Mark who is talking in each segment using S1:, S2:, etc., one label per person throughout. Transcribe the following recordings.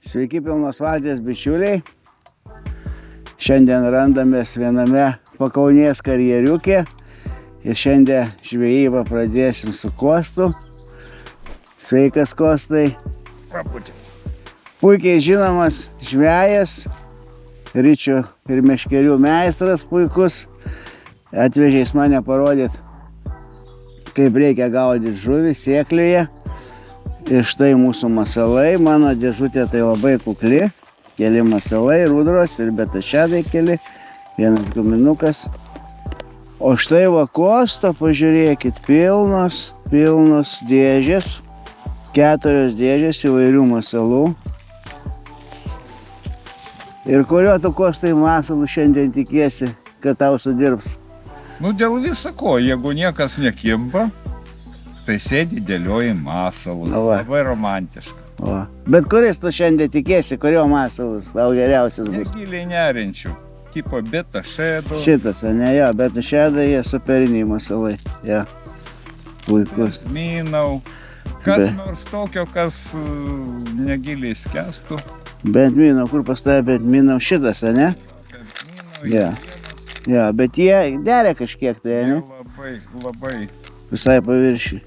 S1: Sveiki pilnos valties bičiuliai. Šiandien randamės viename pakaunės karjeriukė ir šiandien žvejybą pradėsim su Kostu. Sveikas, Kostai. Puikiai žinomas žvejas, ričių ir meškerių meistras puikus. Atvežės mane parodyti, kaip reikia gaudyti žuvį sėklėje. Ir štai mūsų masalai, mano dėžutė tai labai kukli. Keli masalai, rudros ir betašedai keli, vienas guminukas. O štai va Kosto, pažiūrėkit, pilnos dėžės, 4 dėžės įvairių masalų. Ir kurio tu, Kostai, masalų šiandien tikiesi, kad tau sudirbs?
S2: Nu, dėl visako, jeigu niekas nekimba, tai sėdi dėlioji masalus. Labai romantiška.
S1: O. Bet kuris tu šiandien tikėsi, kurio masalus tau geriausias bus?
S2: Negiliai nerinčių. Tipo betašedų.
S1: Šitas, ne jo, betašedai jie superiniai masalai. Ja. Puikus.
S2: Minau. Kas nors tokio, kas negiliai skęstų.
S1: Bent minau, kur pas tave bent minau šitas, ne?
S2: Bent minau.
S1: Ja. Ja, bet jie deria kažkiek tai, ne?
S2: Labai.
S1: Visai paviršiui.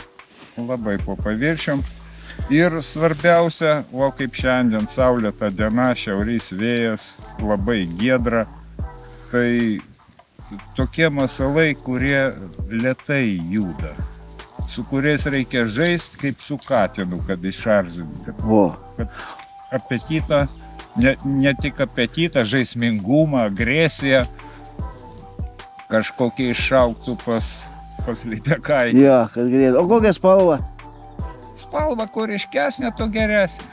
S2: Labai po paviršium. Ir svarbiausia, va kaip šiandien saulėta diena, šiaurys vėjas, labai giedra. Tai tokie masalai, kurie lėtai juda, su kuriais reikia žaisti kaip su katinu, kad išarzinti. Kad apetitą, ne tik apetitą, žaismingumą, agresiją, kažkokį iššauktų pas lydekaitį.
S1: Jo, kad galėtų. O kokia spalva?
S2: Spalva, kur ryškesnė, to geresnė.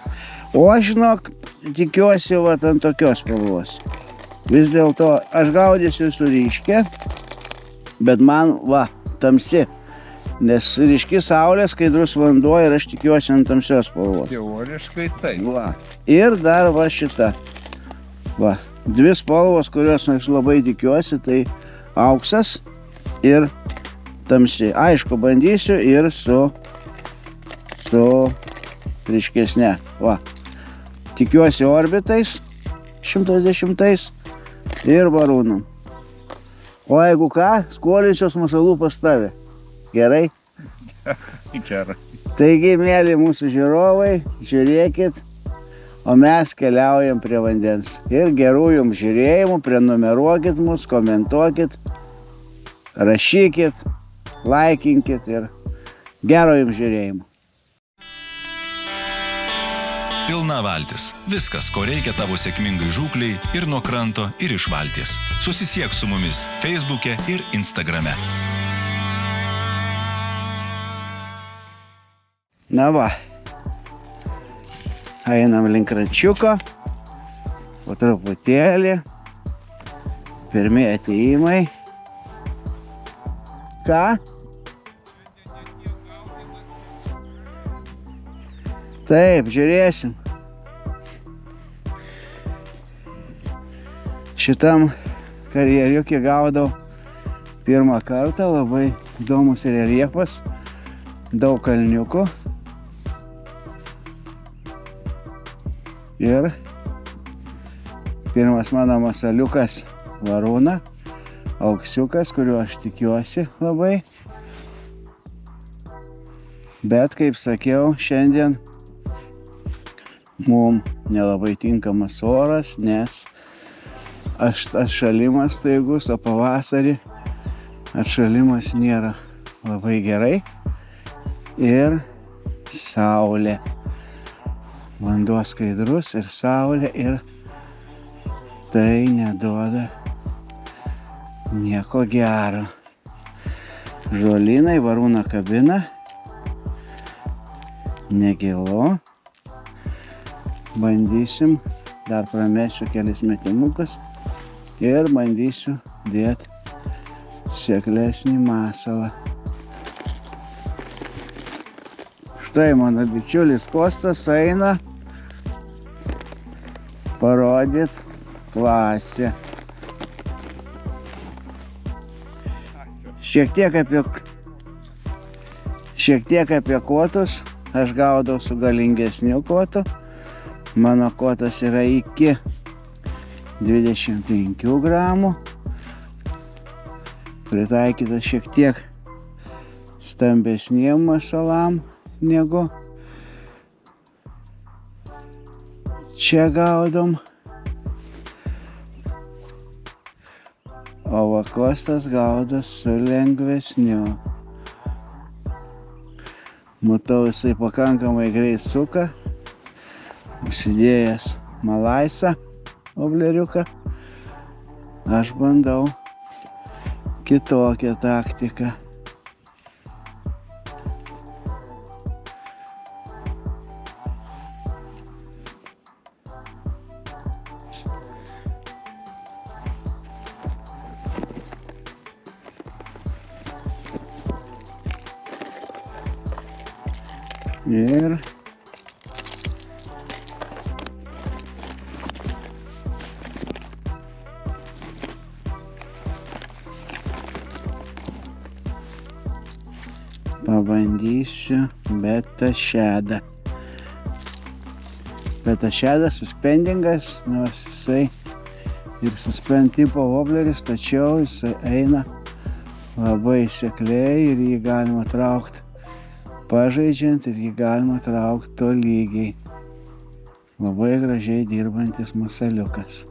S1: O aš, žinok, tikiuosi vat ant tokios spalvos. Vis dėlto aš gaudysiu su ryške, bet man, va, tamsi. Nes ryški saulė, skaidrus vanduo ir aš tikiuosi ant tamsios spalvos.
S2: Teoriškai tai.
S1: Va. Ir dar va šita. Va. 2 spalvos, kurios aš labai tikiuosi, tai auksas ir tamsi. Aišku, bandysiu ir su ryškesne. Va. Tikiuosi orbitais 110 ir barūnam. O jeigu ką, skolinsios masalų pas tave. Gerai?
S2: Gerai.
S1: Taigi, mėly mūsų žiūrovai, žiūrėkit, o mes keliaujam prie vandens. Ir gerų jums žiūrėjimų, prenumeruokit mus, komentuokit, rašykit, laikinkit ir gero jums žiūrėjimo.
S3: Pilna valtis. Viskas, ko reikia tavo sėkmingai žūkliai ir nuo kranto, ir iš valties. Susisiek su mumis Facebook'e ir Instagram'e.
S1: Na va, einam link krančiuko, po truputėlį, pirmi atėjimai. Ką? Taip, žiūrėsim. Šitam karjeriukį gaudau pirmą kartą, labai įdomus reljefas, daug kalniukų. Ir pirmas mano masaliukas varūna, auksiukas, kuriuo aš tikiuosi labai. Bet, kaip sakiau, šiandien mum nelabai tinkamas oras, nes atšalimas staigus, o pavasarį atšalimas nėra labai gerai. Ir saulė. Vanduo skaidrus ir saulė, ir tai neduoda nieko gero. Žolynai, varūna kabina, negilu. Bandysim, dar pramesiu kelis metimukus ir bandysiu dėti sėklesnį masalą. Štai mano bičiulis Kostas eina parodyt klasę. Šiek tiek apie kotus. Aš gaudau su galingesniu kotu. Mano kotas yra iki 25 gramų. Pritaikytas šiek tiek stambesniem masalam negu čia gaudom. O va Kostas gaudo su lengvesniu. Matau, jisai pakankamai greit suka. Užsidėjęs malaisą obleriuką. Aš bandau kitokią taktiką. Ir pabandysiu beta šedą. Beta šedas suspendingas, nors jisai ir suspend tipo wobleris, tačiau jisai eina labai sekliai ir jį galima traukti pažaidžiant ir jį galima traukti tolygiai. Labai gražiai dirbantis masaliukas.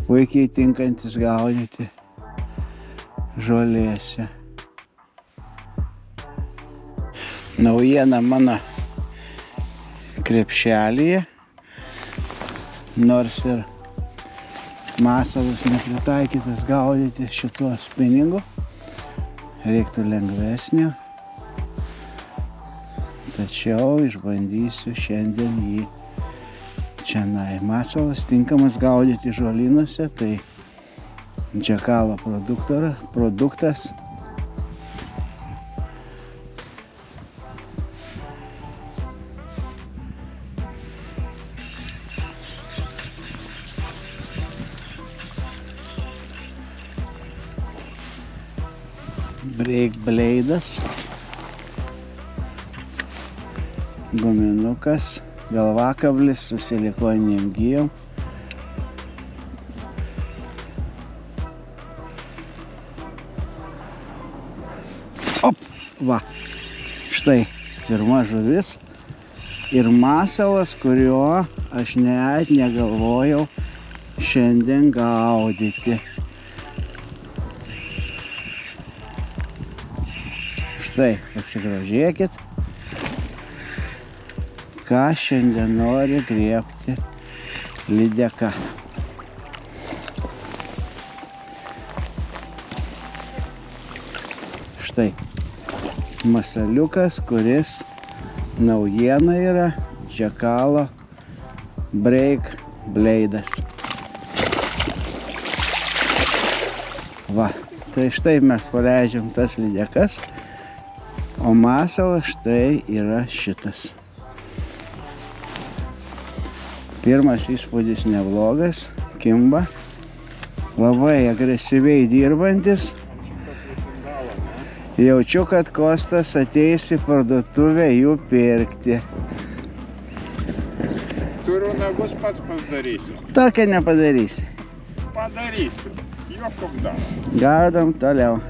S1: Puikiai tinkantis gaudyti žolėse. Naujiena mano krepšelyje, nors ir masalas nepritaikytas gaudyti šituo spiningu, reiktų lengvesnio, tačiau išbandysiu šiandien jį čianai. Masalas tinkamas gaudyti žolynuose, tai Džekalo produktas. Break Blade'as, guminukas, galvakablis su silikoniniam gijom. Op, va, štai pirma žuvis ir masalas, kurio aš net negalvojau šiandien gaudyti. Štai, pasigrožėkit, ką šiandien nori griebti lydeka. Štai, masaliukas, kuris naujiena yra Džekalo Break Blade'as. Va, tai štai mes paleidžiam tas lydekas. O masalas štai yra šitas. Pirmas įspūdis neblogas, kimba, labai agresyviai dirbantis. Jaučiu, kad Kostas ateis į parduotuvę jų pirkti.
S2: Turiu nagus pats padarysiu.
S1: Tokia nepadarysi.
S2: Padarysiu. Jokom dar.
S1: Gaudom toliau.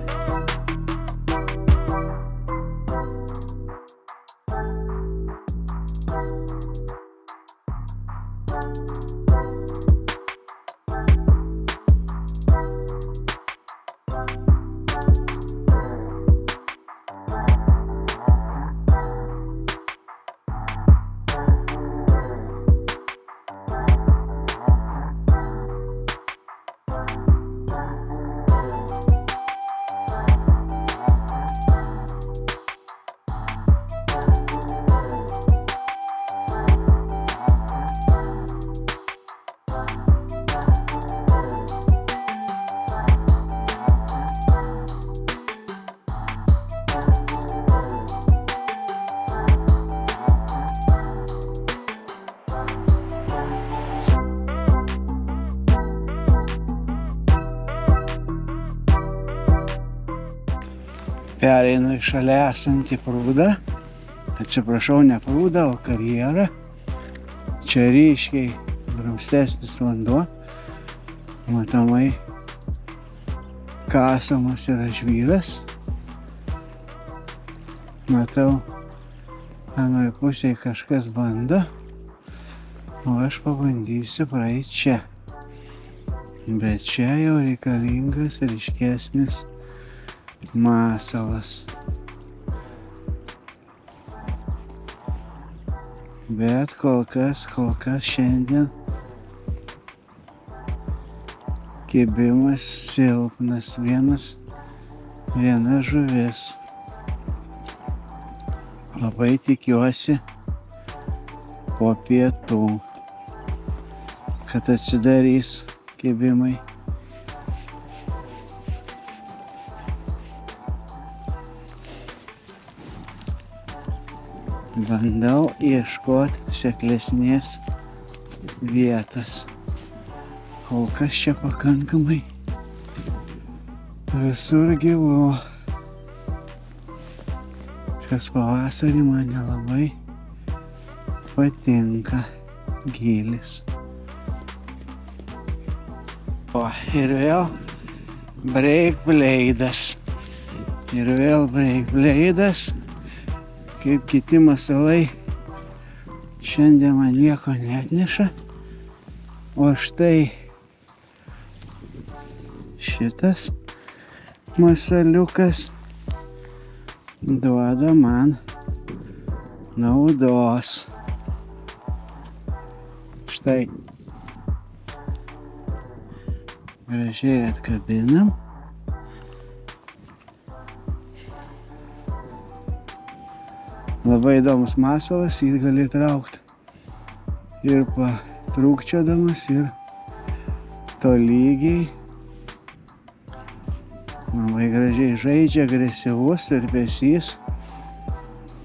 S1: Pereinu į šalia esantį prūdą. Atsiprašau, ne prūdą, o karjerą. Čia ryškiai drumstesnis vanduo. Matomai kasamas yra žvyras. Matau, anoj pusėje kažkas bando, o aš pabandysiu praeiti čia. Bet čia jau reikalingas ryškesnis masalas. Bet kol kas šiandien kibimas silpnas, viena žuvis. Labai tikiuosi po pietų, kad atsidarys kibimai. Bandau ieškoti seklesnės vietos. Kol kas čia pakankamai visur gilu. Kas pavasarį man nelabai patinka gylis. O, ir vėl breakbleidas. Kaip kiti masalai, šiandien man nieko neatneša. O štai šitas masaliukas duoda man naudos. Štai gražiai atkabinam. Labai įdomus masalas, jį gali traukti ir patrūkčiodamas, ir tolygiai. Labai gražiai žaidžia, agresyvus virpesys.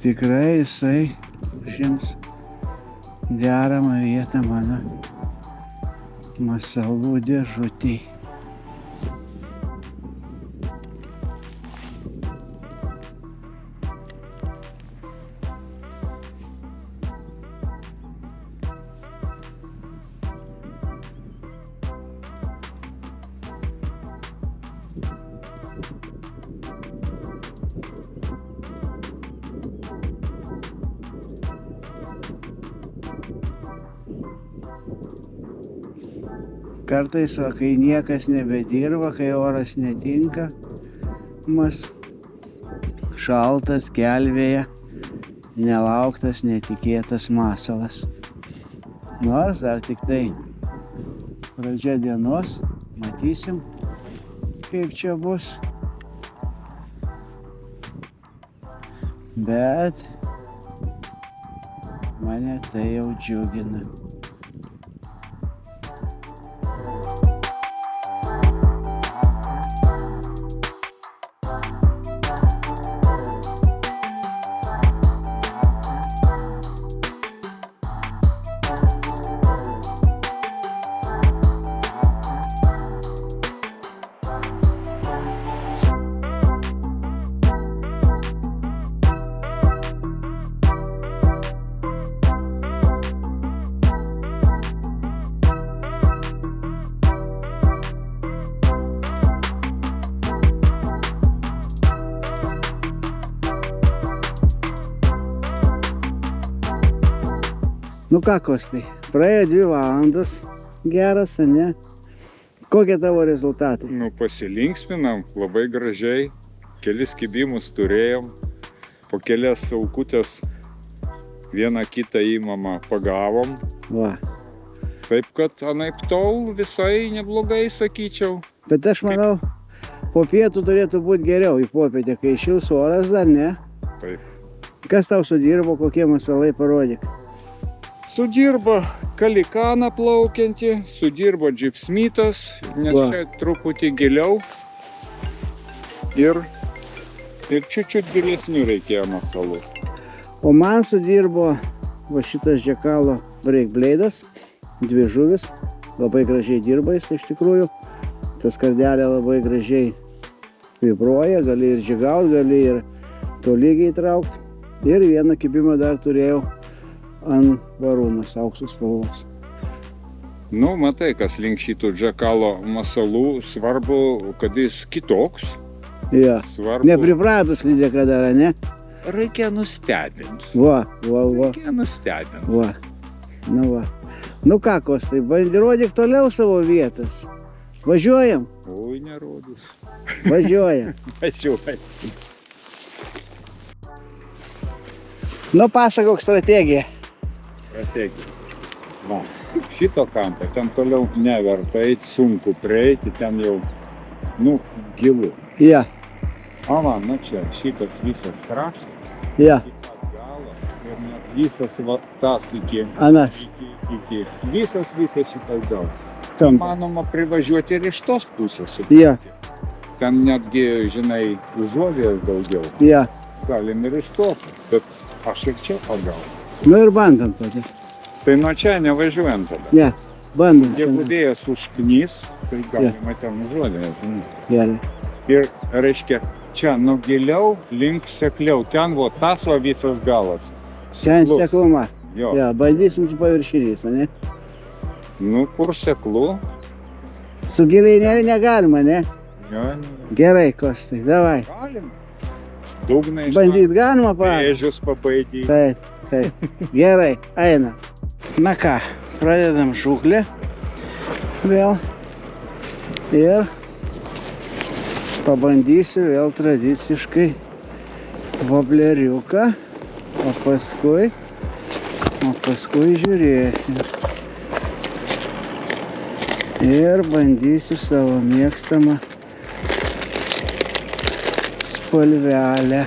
S1: Tikrai jisai užims deramą vietą mano masalų dėžutėj. Kartais, kai niekas nebedirba, kai oras netinka, šaltas, gelvėja, nelauktas, netikėtas masalas. Nors dar tik tai pradžia dienos, matysim, kaip čia bus. Bet mane tai jau džiugina. Nu ką, Kostai, praėjo 2 valandos, geras, ne? Kokie tavo rezultatai?
S2: Nu, pasilinksminam, labai gražiai, kelis kibimus turėjom, po kelias aukutės vieną kitą įmamą pagavom.
S1: Va.
S2: Taip, kad anaip tol visai neblogai, sakyčiau.
S1: Bet aš manau, po pietų turėtų būti geriau į popietę, kai šils oras dar, ne?
S2: Taip.
S1: Kas tau sudirbo, kokie masalai, parodyk?
S2: Sudirbo kalikaną plaukiantį, sudirbo džipsmitas, nes čia truputį giliau ir čiut gilesnių reikėjo masalų.
S1: O man sudirbo va šitas Džekalo breakbleidas, 2 žuvis, labai gražiai dirba jis iš tikrųjų. Tas kardelė labai gražiai vibruoja, gali ir džigaut, gali ir tolygiai traukti. Ir vieną kibimą dar turėjau ant varūnos aukso spalvos.
S2: Nu, matai, kas link šitų džakalo masalų, svarbu, kad jis kitoks.
S1: Ja.
S2: Svarbu.
S1: Nepripratus lydeka dar, ne?
S2: Reikia nustebinti.
S1: Va.
S2: Reikia nustebinti.
S1: Va. Nu va. Nu ką, Kostai, rodyk toliau savo vietas. Važiuojam?
S2: Oi, nerodys.
S1: Važiuojam.
S2: Važiuojam.
S1: Nu, pasakok strategiją.
S2: Strategija. Va. Šito kampo, ten toliau neverta eiti, sunku prieiti, ten jau, gilu.
S1: Ja.
S2: O va, čia, šitas visas kraštas.
S1: Ja.
S2: Iki pat galo ir net visas va, tas iki visas šitas galo.
S1: Kam?
S2: Manoma privažiuoti ir iš tos pusės.
S1: Ja.
S2: Ten netgi, žinai, užuovės daugiau.
S1: Ja.
S2: Galim ir iš to, bet aš ir čia pagau.
S1: Nu ir bandom tada.
S2: Tai nuo čia nevažiuojam tada.
S1: Ne, bandom.
S2: Jeigu vėjas užknys, tai galima ten užuovės.
S1: Gerai.
S2: Ir, reiškia, čia giliau, link sekliau. Ten tas visas galas.
S1: Sen sekluma.
S2: Jo.
S1: Ja, bandysim su paviršiniais, ne?
S2: Kur seklu?
S1: Su giliai negalima, ne?
S2: Jo.
S1: Gerai, Kostai, davai.
S2: Galim. Dugną
S1: Bandyt galima,
S2: Vėžius pabaidyti.
S1: Taip. Gerai, eina. Na ką, pradedam žūklę. Vėl. Ir pabandysiu vėl tradiciškai vobleriuką. O paskui žiūrėsim. Ir bandysiu savo mėgstamą spalvelę.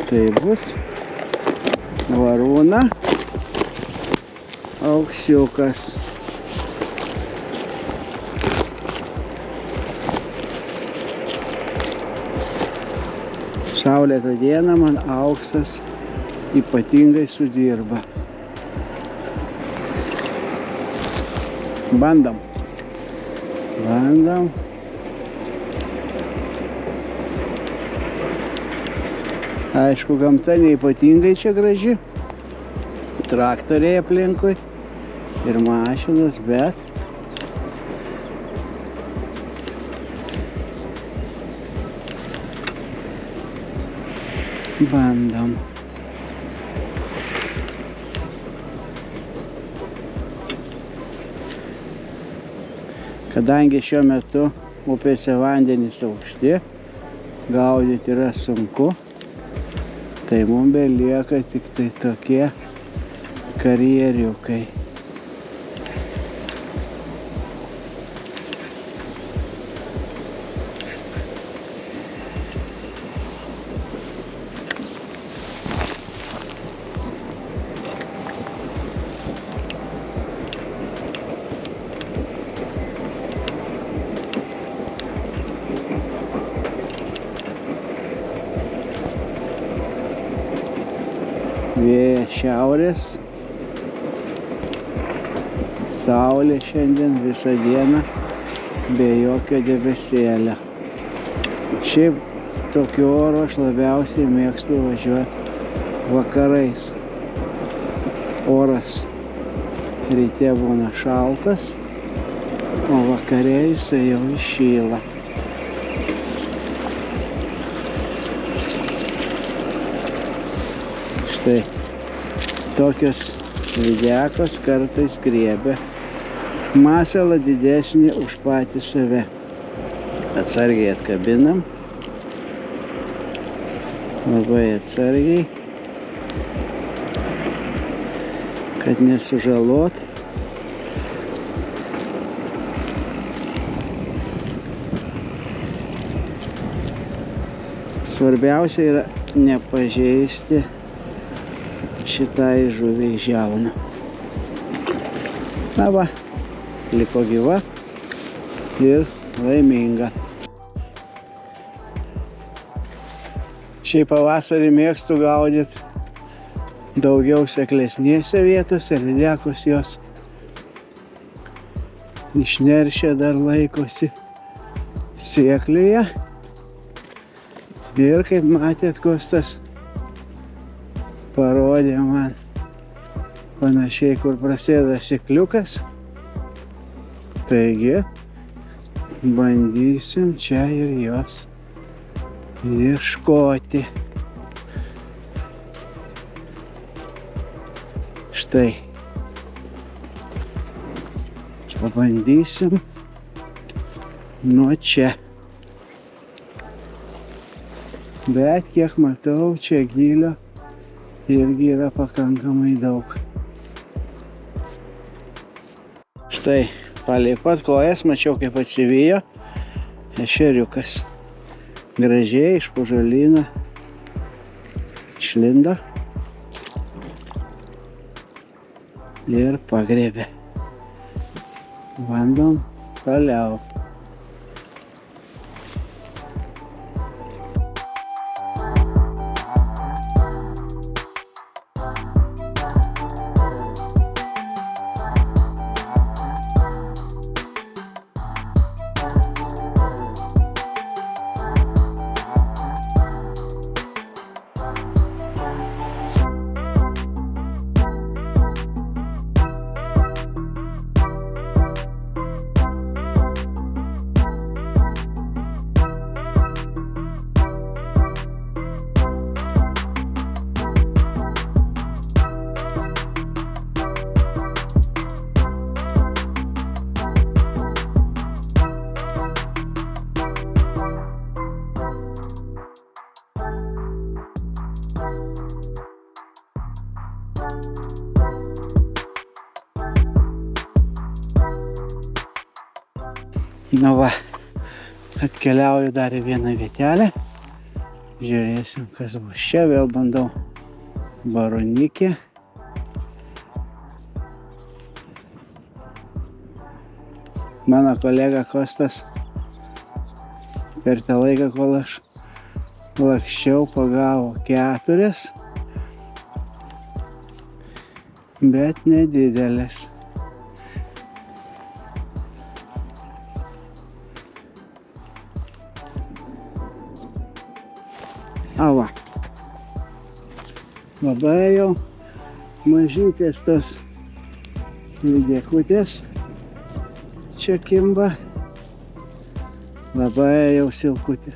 S1: Tai bus varūna, auksiukas. Saulėtą dieną man auksas ypatingai sudirba. Bandom. Aišku, gamta neypatingai čia graži. Traktoriai aplinkui ir mašinos, bet bandom. Kadangi šiuo metu upėse vandenys aukšti, gaudyti yra sunku, tai mums belieka tik tai tokie karjeriukai. Vėjas šiaurės, saulė šiandien visą dieną be jokio debesėlio. Šiaip tokiu oru aš labiausiai mėgstu važiuoti vakarais. Oras ryte būna šaltas, o vakare jisai jau įšyla. Štai tokios lydekos kartais griebia masalą didesnį už patį save. Atsargiai atkabinam. Labai atsargiai, kad nesužalot. Svarbiausia yra nepažeisti šitai žuviai žiauną. Na va, liko gyva ir laiminga. Šiaip pavasarį mėgstu gaudyti daugiau seklesnėse vietose, lydekos jos Išneršę dar laikosi sėkliuje. Ir kaip matėt, Kostas parodė man panašiai, kur prasideda sėkliukas. Taigi, bandysim čia ir jos ieškoti. Štai. Pabandysim nuo čia. Bet kiek matau, čia gylio irgi yra pakankamai daug. Štai, palei pat kojas mačiau, kaip atsivijo ešeriukas. Gražiai iš po žolyno išlindo ir pagriebė. Bandom toliau. Nu va, atkeliauju dar į vieną vietelę. Žiūrėsim, kas bus čia. Vėl bandau baronikį. Mano kolega Kostas per tą laiką, kol aš lakščiau, pagavo 4, bet nedidelės. Ava. Labai jau mažytės tos lydekutės čia kimba. Labai jau silkutė.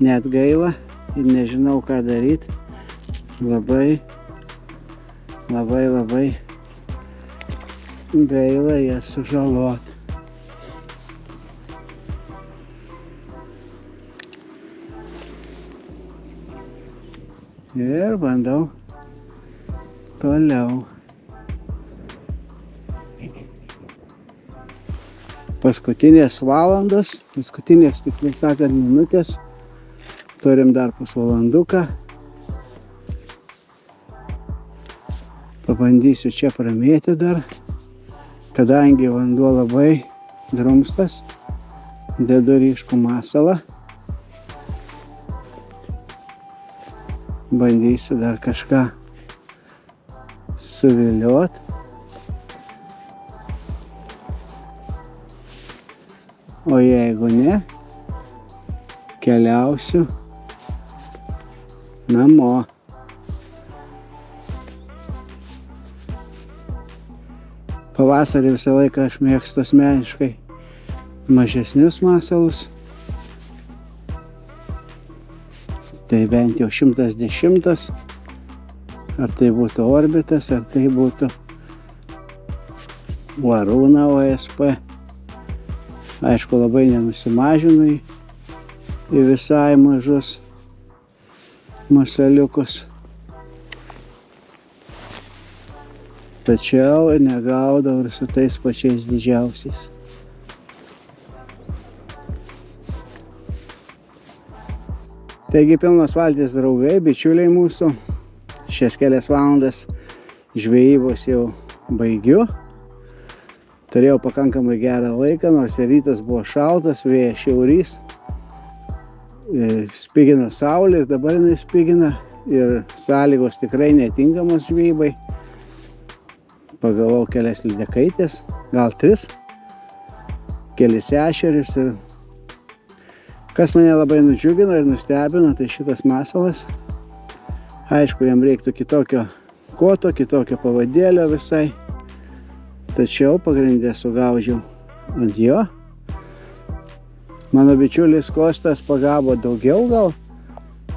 S1: Net gaila ir nežinau, ką daryti. Labai gaila jas sužaloti. Ir bandau toliau. Paskutinės valandos, paskutinės, tiksliau sakant, minutės. Turim dar pusvalanduką. Pabandysiu čia pramėti dar, kadangi vanduo labai drumstas, dedu ryškų masalą. Bandysiu dar kažką suviliot. O jeigu ne, keliausiu namo. Pavasarį visą laiką aš mėgstu asmeniškai mažesnius masalus. Tai bent jau 110, ar tai būtų Orbitas, ar tai būtų Varūna OSP. Aišku, labai nenusimažinu į visai mažus masaliukus. Tačiau negaudau ir su tais pačiais didžiausiais. Taigi pilnos valties draugai, bičiuliai mūsų. Šias kelias valandas žvejybos jau baigiu. Turėjau pakankamai gerą laiką, nors ir rytas buvo šaltas, vėjas šiaurys. Spigino saulė ir dabar jinai spigina ir sąlygos tikrai netinkamos žvejybai. pagavau kelias lydekaitės, gal 3, kelis ešerius ir kas mane labai nudžiugino ir nustebino, tai šitas masalas. Aišku, jam reiktų kitokio koto, kitokio pavadėlio visai, tačiau pagrindė sugaudžiau ant jo. Mano bičiulis Kostas pagavo daugiau,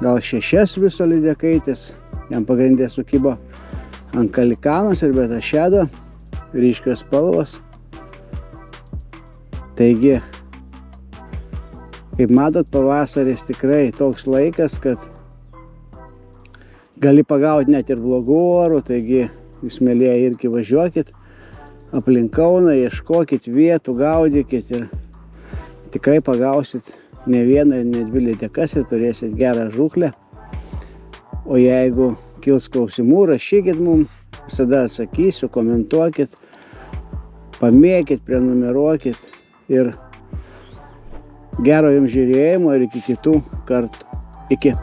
S1: gal 6 viso lydekaitės, jam pagrindė sukibo ant kalikanos ir beta šedo, ryškios spalvos. Taigi, kaip matot, pavasaris tikrai toks laikas, kad gali pagauti net ir blogų orų, taigi jūs mielieji irgi važiuokit aplink Kauną, ieškokit vietų, gaudykit ir tikrai pagausit ne vieną ir ne 2 lydekas ir turėsit gerą žūklę. O jeigu kils klausimų, rašykit mum, visada atsakysiu, komentuokit, pamėkit, prenumeruokit ir gero jums žiūrėjimo ir iki kitų kartų. Iki.